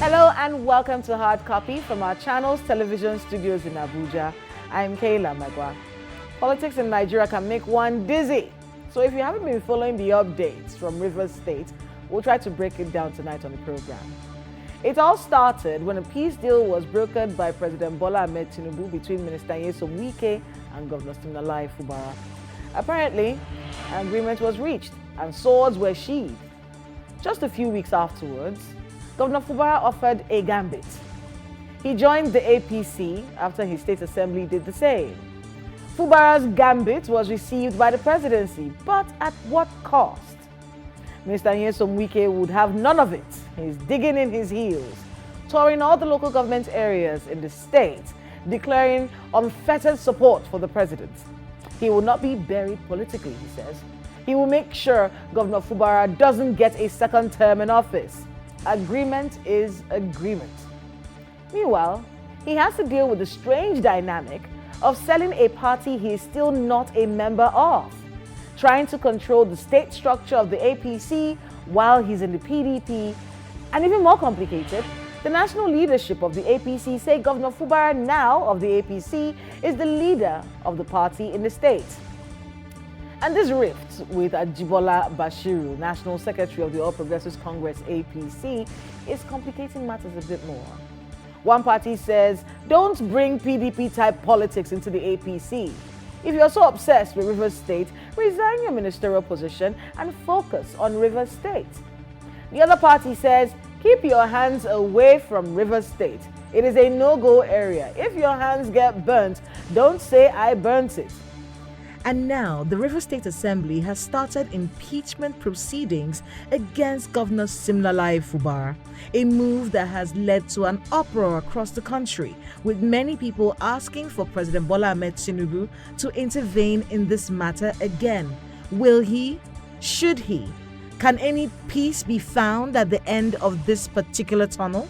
Hello and welcome to Hard Copy from our channel's television studios in Abuja. I'm Kayla Magwa. Politics in Nigeria can make one dizzy. So if you haven't been following the updates from Rivers State, we'll try to break it down tonight on the program. It all started when a peace deal was brokered by President Bola Ahmed Tinubu between Minister Wike and Governor Wike-Fubara. Apparently, an agreement was reached and swords were sheathed. Just a few weeks afterwards, Governor Fubara offered a gambit. He joined the APC after his state assembly did the same. Fubara's gambit was received by the presidency, but at what cost? Minister Wike would have none of it. He's digging in his heels, touring all the local government areas in the state, declaring unfettered support for the president. He will not be buried politically, he says. He will make sure Governor Fubara doesn't get a second term in office. Agreement is agreement. Meanwhile, he has to deal with the strange dynamic of selling a party he is still not a member of, trying to control the state structure of the APC while he's in the PDP, and even more complicated, the national leadership of the APC say Governor Fubara, now of the APC, is the leader of the party in the state. And this rift with Ajibola Bashiru, National Secretary of the All Progressives Congress APC, is complicating matters a bit more. One party says, don't bring PDP-type politics into the APC. If you're so obsessed with Rivers State, resign your ministerial position and focus on Rivers State. The other party says, keep your hands away from Rivers State. It is a no-go area. If your hands get burnt, don't say I burnt it. And now, the Rivers State Assembly has started impeachment proceedings against Governor Wike-Fubara, a move that has led to an uproar across the country, with many people asking for President Bola Ahmed Tinubu to intervene in this matter again. Will he? Should he? Can any peace be found at the end of this particular tunnel?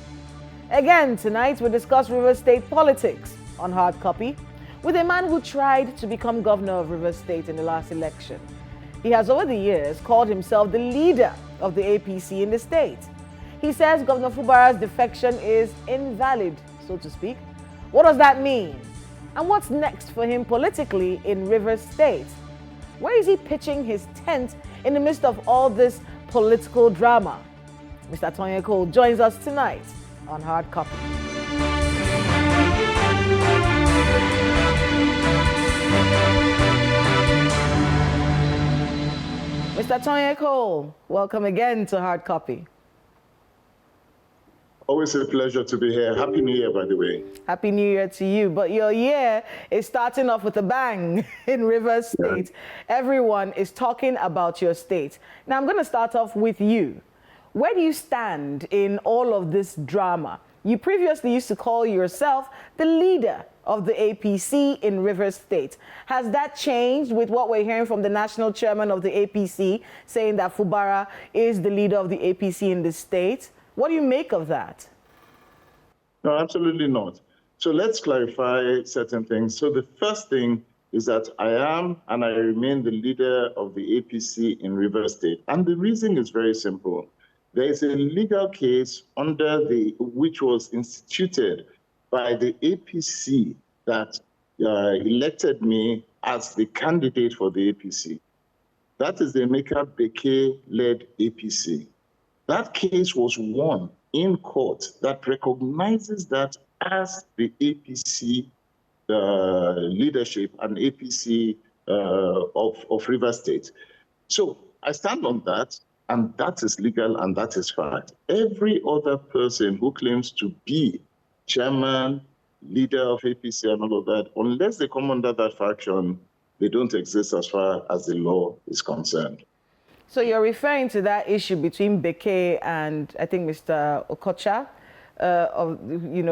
Again, tonight we discuss Rivers State politics on Hard Copy, with a man who tried to become governor of Rivers State in the last election. He has over the years called himself the leader of the APC in the state. He says Governor Fubara's defection is invalid, so to speak. What does that mean? And what's next for him politically in Rivers State? Where is he pitching his tent in the midst of all this political drama? Mr. Tonye joins us tonight on Hard Copy. Mr. Tonye, welcome again to Hard Copy. Always a pleasure to be here. Happy New Year, by the way. Happy New Year to you. But your year is starting off with a bang in Rivers State. Yeah. Everyone is talking about your state. Now, I'm going to start off with you. Where do you stand in all of this drama? You previously used to call yourself the leader of the APC in Rivers State. Has that changed with what we're hearing from the national chairman of the APC saying that Fubara is the leader of the APC in the state? What do you make of that? No, absolutely not. So let's clarify certain things. So the first thing is that I am and I remain the leader of the APC in Rivers State. And the reason is very simple. There is a legal case which was instituted by the APC that elected me as the candidate for the APC. That is the Emeka Beke-led APC. That case was won in court that recognizes that as the APC leadership and APC of Rivers State. So I stand on that. And that is legal and that is fact. Every other person who claims to be chairman, leader of APC and all of that, unless they come under that faction, they don't exist as far as the law is concerned. So you're referring to that issue between Beke and I think Mr. Okocha,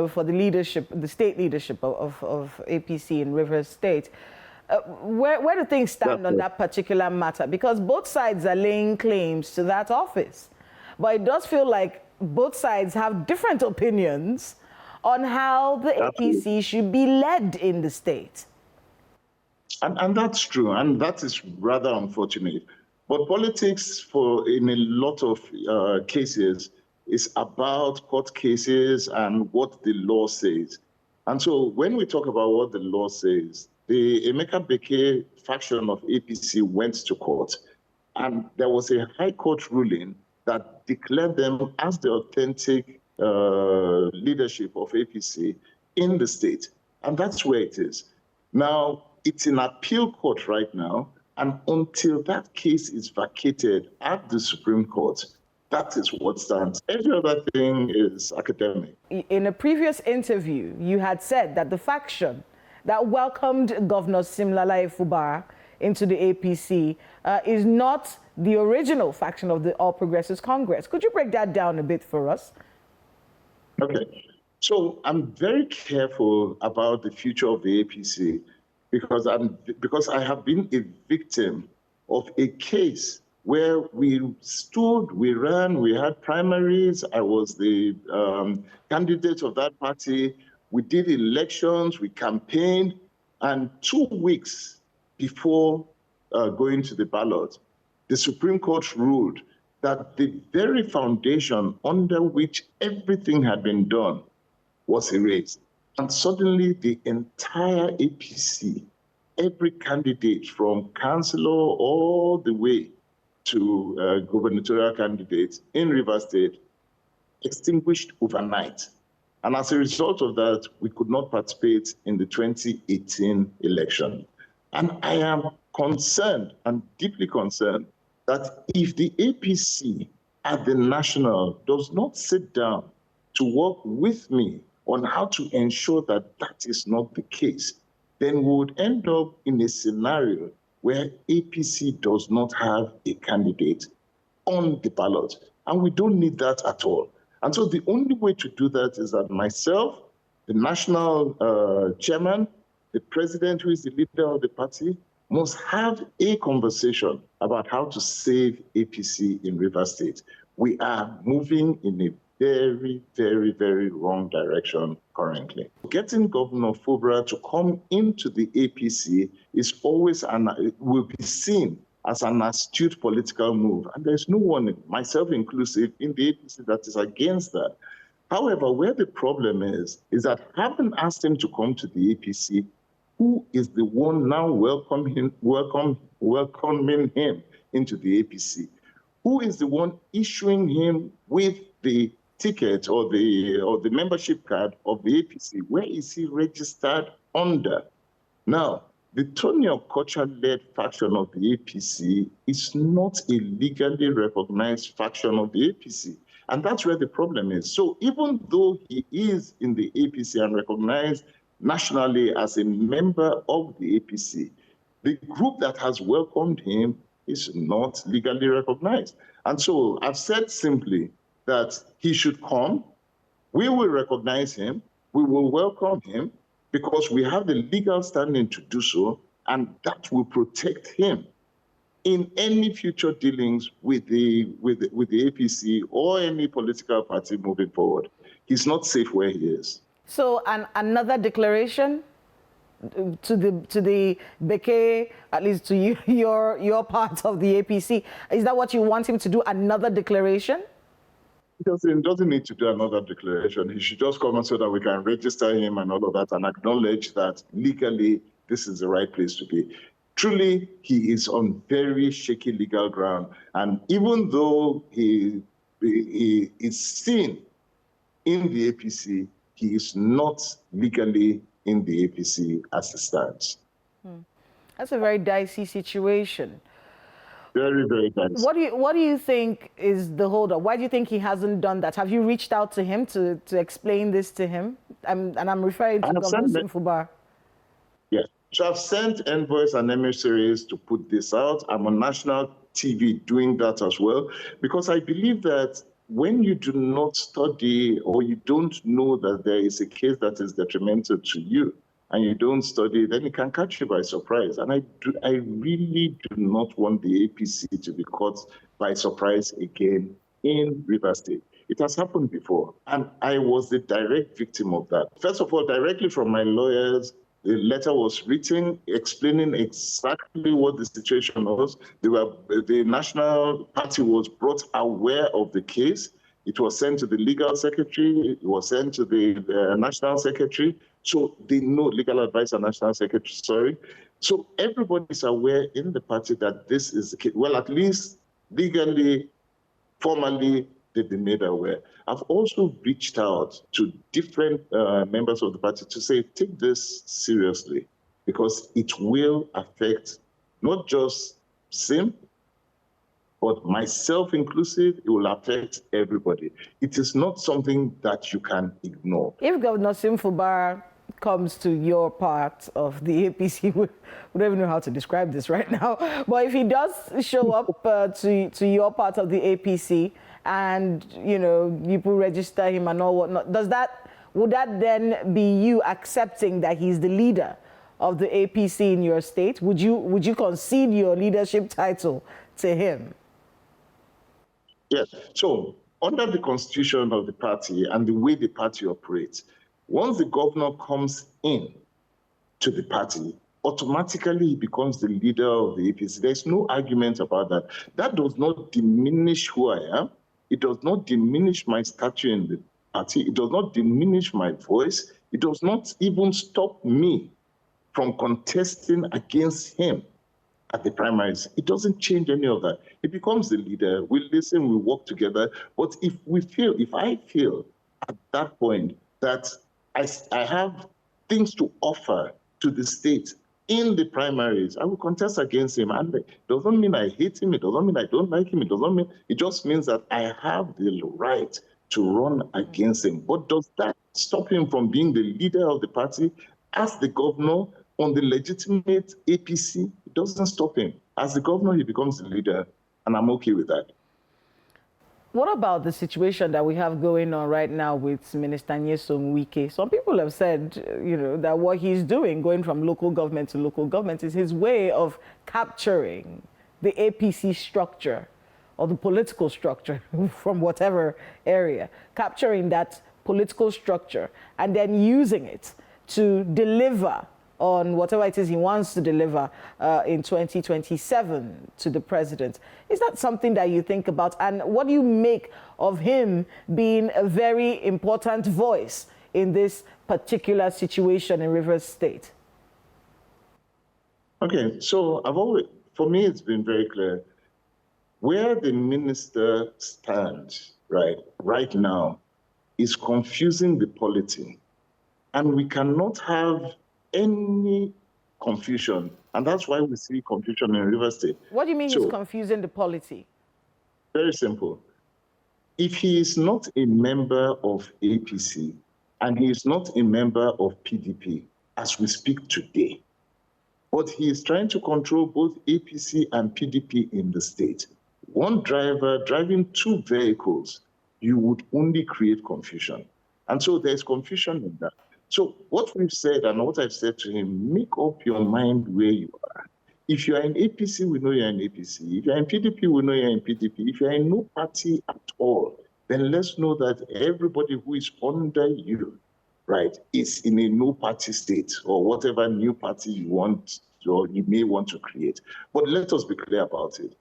for the leadership, the state leadership of APC in Rivers State. Where do things stand on that particular matter? Because both sides are laying claims to that office. But it does feel like both sides have different opinions on how the APC should be led in the state. And that's true, and that is rather unfortunate. But politics, in a lot of cases, is about court cases and what the law says. And so when we talk about what the law says, the Emeka Bekele faction of APC went to court, and there was a high court ruling that declared them as the authentic leadership of APC in the state. And that's where it is. Now, it's in appeal court right now, and until that case is vacated at the Supreme Court, that is what stands. Every other thing is academic. In a previous interview, you had said that the faction that welcomed Governor Simlala Wike-Fubara into the APC is not the original faction of the All Progressives Congress. Could you break that down a bit for us? Okay. So I'm very careful about the future of the APC because I have been a victim of a case where we stood, we ran, we had primaries. I was the candidate of that party. We did elections, we campaigned, and 2 weeks before going to the ballot, the Supreme Court ruled that the very foundation under which everything had been done was erased. And suddenly the entire APC, every candidate from councillor all the way to gubernatorial candidates in Rivers State, extinguished overnight. And as a result of that, we could not participate in the 2018 election. And I am concerned and deeply concerned that if the APC at the national does not sit down to work with me on how to ensure that that is not the case, then we would end up in a scenario where APC does not have a candidate on the ballot. And we don't need that at all. And so the only way to do that is that myself, the national chairman, the president, who is the leader of the party, must have a conversation about how to save APC in Rivers State. We are moving in a very, very, very wrong direction currently. Getting Governor Fubara to come into the APC is always will be seen as an astute political move. And there's no one, myself inclusive, in the APC that is against that. However, where the problem is that having asked him to come to the APC, who is the one now welcoming him into the APC? Who is the one issuing him with the ticket or the membership card of the APC? Where is he registered under? Now, the Tonye culture-led faction of the APC is not a legally recognized faction of the APC. And that's where the problem is. So even though he is in the APC and recognized nationally as a member of the APC, the group that has welcomed him is not legally recognized. And so I've said simply that he should come. We will recognize him. We will welcome him because we have the legal standing to do so, and that will protect him in any future dealings with the APC or any political party moving forward. He's not safe where he is. So another declaration to the Bekele, at least to you, your part of the APC. Is that what you want him to do? Another declaration? He doesn't need to do another declaration. He should just come so that we can register him and all of that and acknowledge that legally this is the right place to be. Truly, he is on very shaky legal ground. And even though he is seen in the APC, he is not legally in the APC as it stands. That's a very dicey situation. Very, very dicey. What do you think is the holdup? Why do you think he hasn't done that? Have you reached out to him to explain this to him? And I'm referring to Governor Wike-Fubara. Yes. So I've sent envoys and emissaries to put this out. I'm on national TV doing that as well, because I believe that when you do not study or you don't know that there is a case that is detrimental to you and you don't study, then it can catch you by surprise. And I really do not want the APC to be caught by surprise again in Rivers State. It has happened before, and I was the direct victim of that. First of all, directly from my lawyers, the letter was written explaining exactly what the situation was. The National Party was brought aware of the case. It was sent to the legal secretary. It was sent to the national secretary. So they know, legal advisor, national secretary, sorry. So everybody is aware in the party that this is the case. Well, at least legally, formally, they've been made aware. I've also reached out to different members of the party to say, take this seriously, because it will affect not just Sim, but myself inclusive. It will affect everybody. It is not something that you can ignore. If Governor Wike-Fubara comes to your part of the APC, we don't even know how to describe this right now, but if he does show up to your part of the APC and, you know, people register him and all whatnot, would that then be you accepting that he's the leader of the APC in your state? Would you concede your leadership title to him? Yes. So under the constitution of the party and the way the party operates, once the governor comes in to the party, automatically he becomes the leader of the APC. There's no argument about that. That does not diminish who I am. It does not diminish my stature in the party. It does not diminish my voice. It does not even stop me from contesting against him at the primaries. It doesn't change any of that. He becomes the leader. We listen, we work together. But if I feel at that point that I have things to offer to the state in the primaries, I will contest against him. And it doesn't mean I hate him. It doesn't mean I don't like him. It just means that I have the right to run against him. But does that stop him from being the leader of the party as the governor on the legitimate APC? It doesn't stop him. As the governor, he becomes the leader, and I'm okay with that. What about the situation that we have going on right now with Minister Nyesom Wike? Some people have said, you know, that what he's doing, going from local government to local government, is his way of capturing the APC structure or the political structure from whatever area, capturing that political structure and then using it to deliver on whatever it is he wants to deliver in 2027 to the president. Is that something that you think about? And what do you make of him being a very important voice in this particular situation in Rivers State? Okay, so for me, it's been very clear. Where the minister stands right now is confusing the polity. And we cannot have any confusion, and that's why we see confusion in Rivers State. What do you mean he's confusing the polity? Very simple. If he is not a member of APC and he is not a member of PDP as we speak today, but he is trying to control both APC and PDP in the state, one driver driving two vehicles, you would only create confusion. And so there's confusion in that. So what we've said and what I've said to him, make up your mind where you are. If you are in APC, we know you're in APC. If you're in PDP, we know you're in PDP. If you're in no party at all, then let's know that everybody who is under you, is in a no party state or whatever new party you want or you may want to create. But let us be clear about it.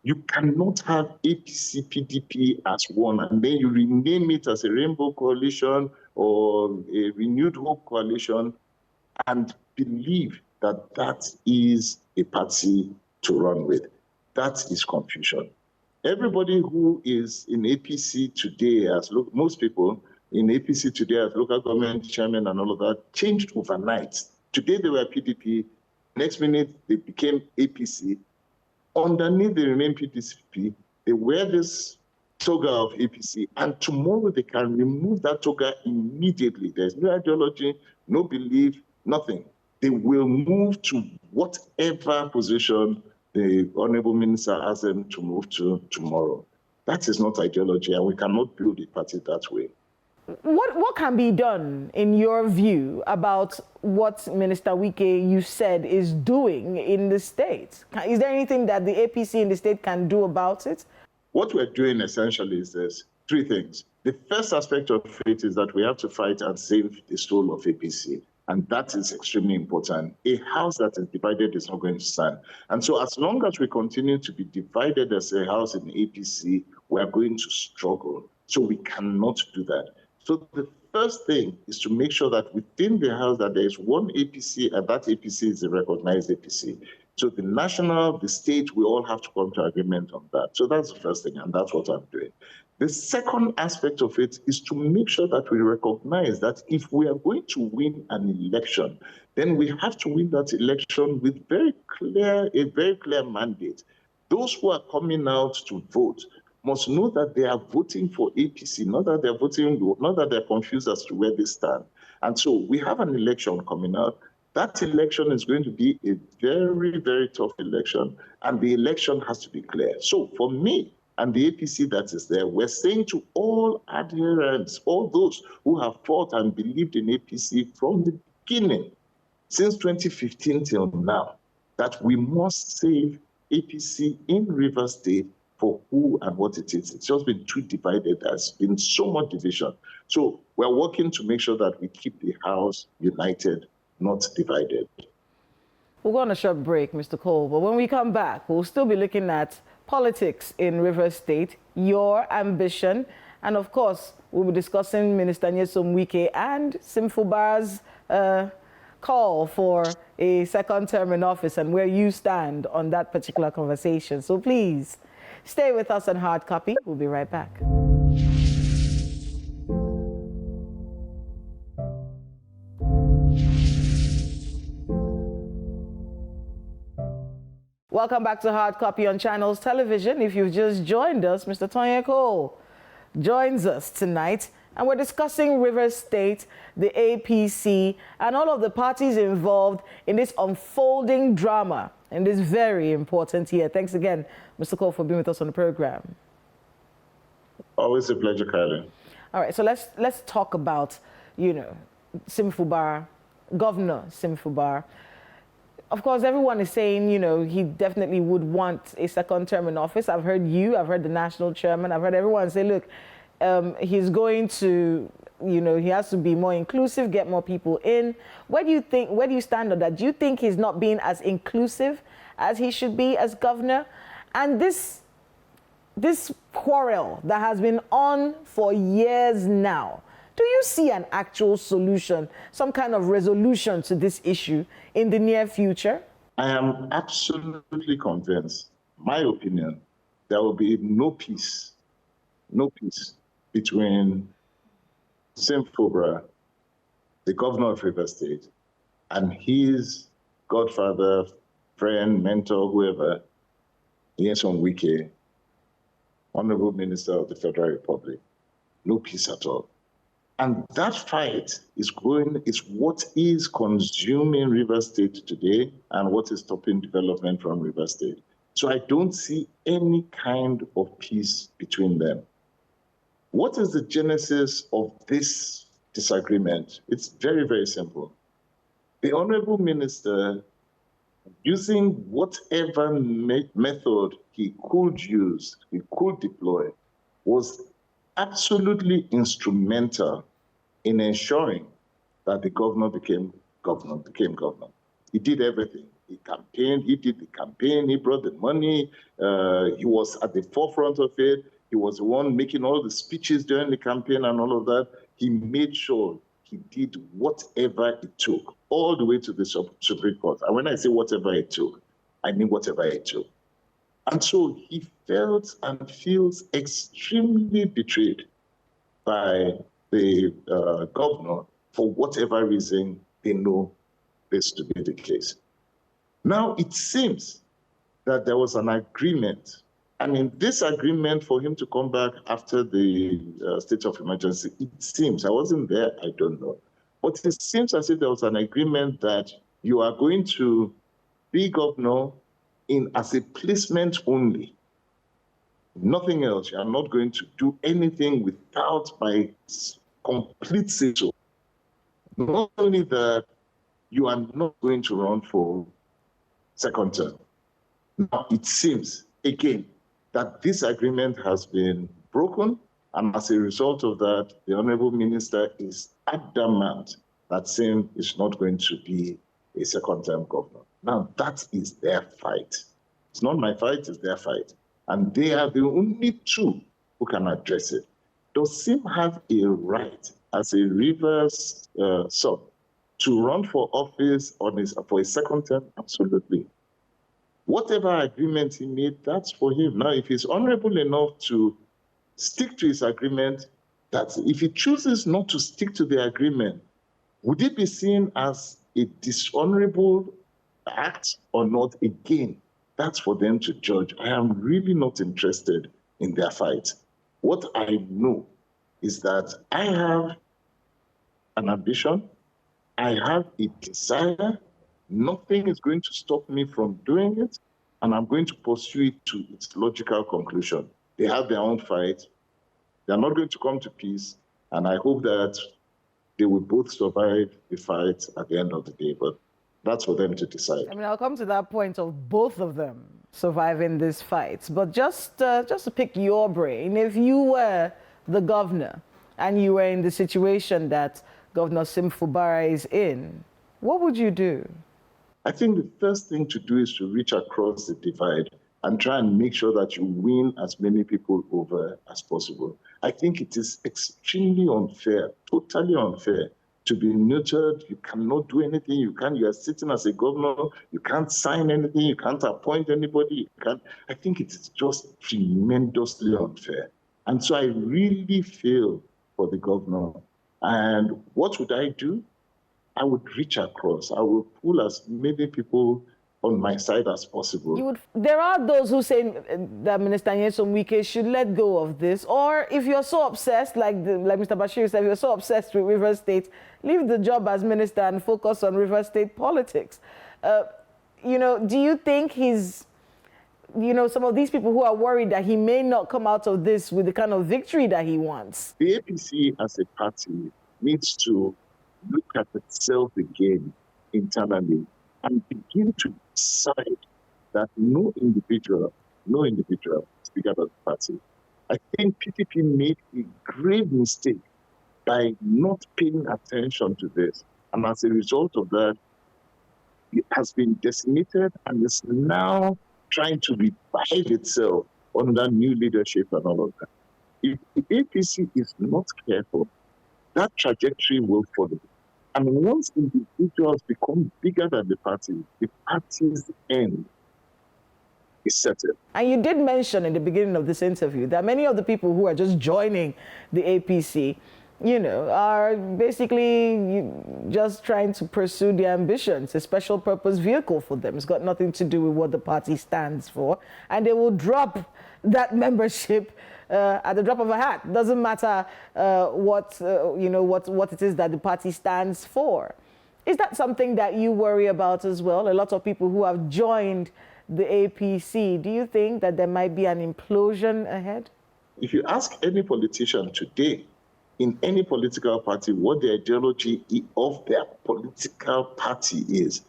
You cannot have APC, PDP as one, and then you rename it as a Rainbow Coalition or a Renewed Hope Coalition and believe that that is a party to run with. That is confusion. Everybody who is in APC today, most people in APC today as local government chairman and all of that, changed overnight. Today they were PDP, next minute they became APC. Underneath they remain PDP, they wear this toga of APC, and tomorrow they can remove that toga immediately. There's no ideology, no belief, nothing. They will move to whatever position the Honorable Minister asks them to move to tomorrow. That is not ideology, and we cannot build a party that way. What can be done, in your view, about what Minister Wike, you said, is doing in the state? Is there anything that the APC in the state can do about it? What we're doing essentially is this: three things. The first aspect of it is that we have to fight and save the soul of APC. And that is extremely important. A house that is divided is not going to stand. And so as long as we continue to be divided as a house in APC, we are going to struggle. So we cannot do that. So the first thing is to make sure that within the House that there is one APC, and that APC is a recognized APC. So the national, the state, we all have to come to agreement on that. So that's the first thing, and that's what I'm doing. The second aspect of it is to make sure that we recognize that if we are going to win an election, then we have to win that election with a very clear mandate. Those who are coming out to vote must know that they are voting for APC, not that they're confused as to where they stand. And so we have an election coming up. That election is going to be a very, very tough election, and the election has to be clear. So for me and the APC that is there, we're saying to all adherents, all those who have fought and believed in APC from the beginning, since 2015 till now, that we must save APC in Rivers State for who and what it is. It's just been too divided. There's been so much division. So we're working to make sure that we keep the House united, not divided. We'll go on a short break, Mr. Cole, but when we come back, we'll still be looking at politics in Rivers State, your ambition, and of course, we'll be discussing Minister Nyesom Wike and Wike-Fubara's call for a second term in office and where you stand on that particular conversation. So please, stay with us on Hard Copy. We'll be right back. Welcome back to Hard Copy on Channels Television. If you've just joined us, Mr. Tonye Cole joins us tonight, and we're discussing Rivers State, the APC, and all of the parties involved in this unfolding drama in this very important year. Thanks again, Mr. Cole, for being with us on the program. Always a pleasure, Kylie. All right, so let's talk about, Wike-Fubara, Governor Wike-Fubara. Of course, everyone is saying, he definitely would want a second term in office. I've heard the national chairman, I've heard everyone say, look, he's going to, he has to be more inclusive, get more people in. Where do you stand on that? Do you think he's not being as inclusive as he should be as governor? And this quarrel that has been on for years now, do you see an actual solution, some kind of resolution to this issue in the near future? I am absolutely convinced, my opinion, there will be no peace between Wike-Fubara, the governor of Rivers State, and his godfather, friend, mentor, whoever, Nyesom Wike, Honorable Minister of the Federal Republic. No peace at all. And that fight is what is consuming Rivers State today and what is stopping development from Rivers State. So I don't see any kind of peace between them. What is the genesis of this disagreement? It's very, very simple. The Honorable Minister, using whatever method he could use, he could deploy, was absolutely instrumental in ensuring that the governor became governor. He did everything. He campaigned, he did the campaign, he brought the money, he was at the forefront of it. He was the one making all the speeches during the campaign and all of that. He made sure he did whatever it took, all the way to the Supreme Court. And when I say whatever it took, I mean whatever it took. And so he felt and feels extremely betrayed by the governor for whatever reason they know this to be the case. Now, it seems that there was an agreement. I mean, this agreement for him to come back after the state of emergency, it seems, I wasn't there, I don't know. But it seems as if there was an agreement that you are going to be governor as a placement only. Nothing else. You are not going to do anything without my complete say-so. Not only that, you are not going to run for second term. Now, it seems, again, that this agreement has been broken, and as a result of that, the Honorable Minister is adamant that Sim is not going to be a second-term governor. Now, that is their fight. It's not my fight, it's their fight. And they are the only two who can address it. does Sim have a right as a Rivers sub to run for office for a second term? Absolutely. Whatever agreement he made, that's for him. Now, if he's honorable enough to stick to his agreement, that if he chooses not to stick to the agreement, would it be seen as a dishonorable act or not? Again, that's for them to judge. I am really not interested in their fight. What I know is that I have an ambition, I have a desire. Nothing is going to stop me from doing it, and I'm going to pursue it to its logical conclusion. They have their own fight. They're not going to come to peace, and I hope that they will both survive the fight at the end of the day, but that's for them to decide. I mean, I'll come to that point of both of them surviving this fight, but just to pick your brain, if you were the governor and you were in the situation that Governor Wike-Fubara is in, what would you do? I think the first thing to do is to reach across the divide and try and make sure that you win as many people over as possible. I think it is extremely unfair, totally unfair, to be neutered. You cannot do anything. You are sitting as a governor. You can't sign anything. You can't appoint anybody. I think it is just tremendously unfair. And so I really feel for the governor. And what would I do? I would reach across. I will pull as many people on my side as possible. There are those who say that Minister Nyesom Wike should let go of this, or if you're so obsessed, like Mr. Bashir said, if you're so obsessed with Rivers State, leave the job as minister and focus on Rivers State politics. Do you think some of these people who are worried that he may not come out of this with the kind of victory that he wants? The APC as a party needs to look at itself again internally and begin to decide that no individual is bigger than the party. I think PDP made a grave mistake by not paying attention to this. And as a result of that, it has been decimated and is now trying to revive itself under new leadership and all of that. If the APC is not careful, that trajectory will follow. And once individuals become bigger than the party's end is settled. And you did mention in the beginning of this interview that many of the people who are just joining the APC, are basically just trying to pursue their ambitions, a special purpose vehicle for them. It's got nothing to do with what the party stands for. And they will drop that membership at the drop of a hat. Doesn't matter what it is that the party stands for. Is that something that you worry about as well? A lot of people who have joined the APC, do you think that there might be an implosion ahead? If you ask any politician today, in any political party, what the ideology of their political party is,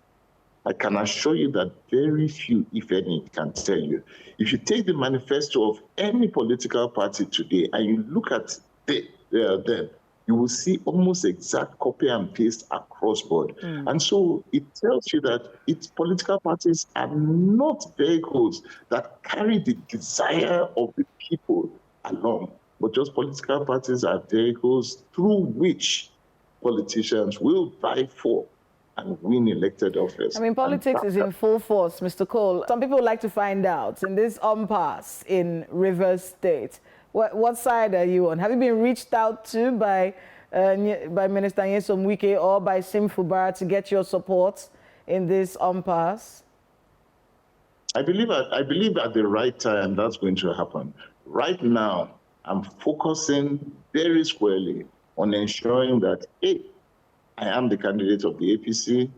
I can assure you that very few, if any, can tell you. If you take the manifesto of any political party today and you look at them, you will see almost exact copy and paste across board. And so it tells you that its political parties are not vehicles that carry the desire of the people along, but just political parties are vehicles through which politicians will vie for and win elected office. I mean, politics is in full force, Mr. Cole. Some people would like to find out, in this impasse in Rivers State, what side are you on? Have you been reached out to by Minister Nyesom Wike or by Wike-Fubara to get your support in this impasse? I believe at the right time that's going to happen. Right now, I'm focusing very squarely on ensuring that A, I am the candidate of the APC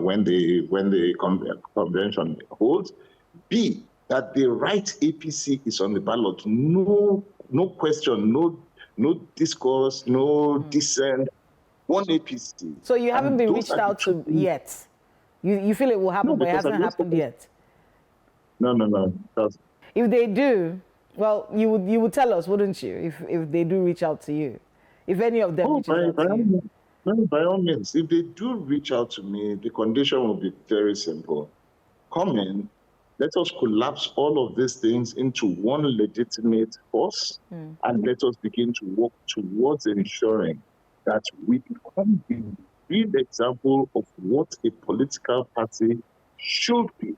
when the convention holds. B, that the right APC is on the ballot. No question, no discourse, no dissent. One APC. So you haven't been reached out to yet? You feel it will happen, but it hasn't happened yet? No. If they do, well, you would tell us, wouldn't you, if they do reach out to you? If any of them reach out to you? By all means, if they do reach out to me, the condition will be very simple. Come in, Let us collapse all of these things into one legitimate force, and let us begin to work towards ensuring that we become the real example of what a political party should be.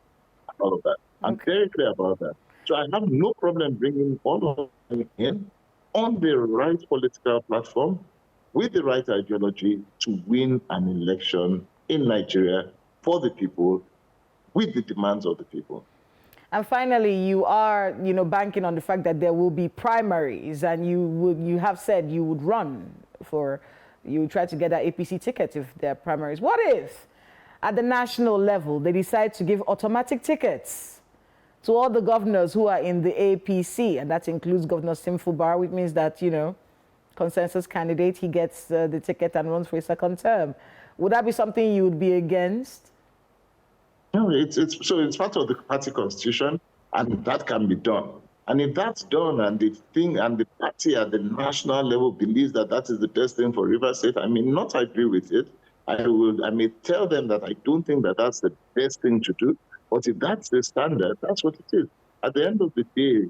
All of that. I'm very clear about that. So I have no problem bringing all of them in on the right political platform with the right ideology to win an election in Nigeria for the people, with the demands of the people. And finally, you are, banking on the fact that there will be primaries, and you have said you would run for, you try to get that APC ticket if there are primaries. What if, at the national level, they decide to give automatic tickets to all the governors who are in the APC, and that includes Governor Wike-Fubara, which means that, consensus candidate, he gets the ticket and runs for a second term. Would that be something you would be against? No, it's part of the party constitution, and that can be done. And if that's done, and the party at the national level believes that that is the best thing for Rivers State, I may not agree with it. I may tell them that I don't think that that's the best thing to do. But if that's the standard, that's what it is. At the end of the day,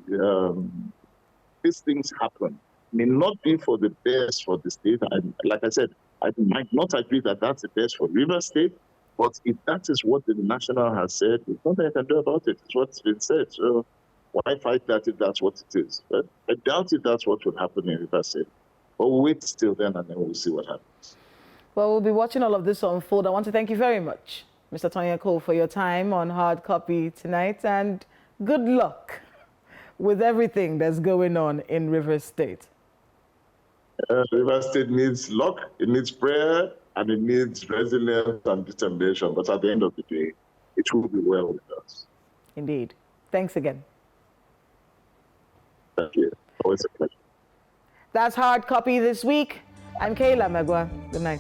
these things happen. May not be for the best for the state. Like I said, I might not agree that that's the best for Rivers State. But if that is what the national has said, there's nothing I can do about it. It's what's been said. So why fight that if that's what it is? But I doubt if that's what will happen in Rivers State. But we'll wait till then, and then we'll see what happens. Well, we'll be watching all of this unfold. I want to thank you very much, Mr. Tonye, for your time on Hard Copy tonight, and good luck with everything that's going on in Rivers State. Rivers State needs luck, it needs prayer, and it needs resilience and determination. But at the end of the day, it will be well with us. Indeed. Thanks again. Thank you. Always a pleasure. That's Hard Copy this week. I'm Kayla Magwa. Good night.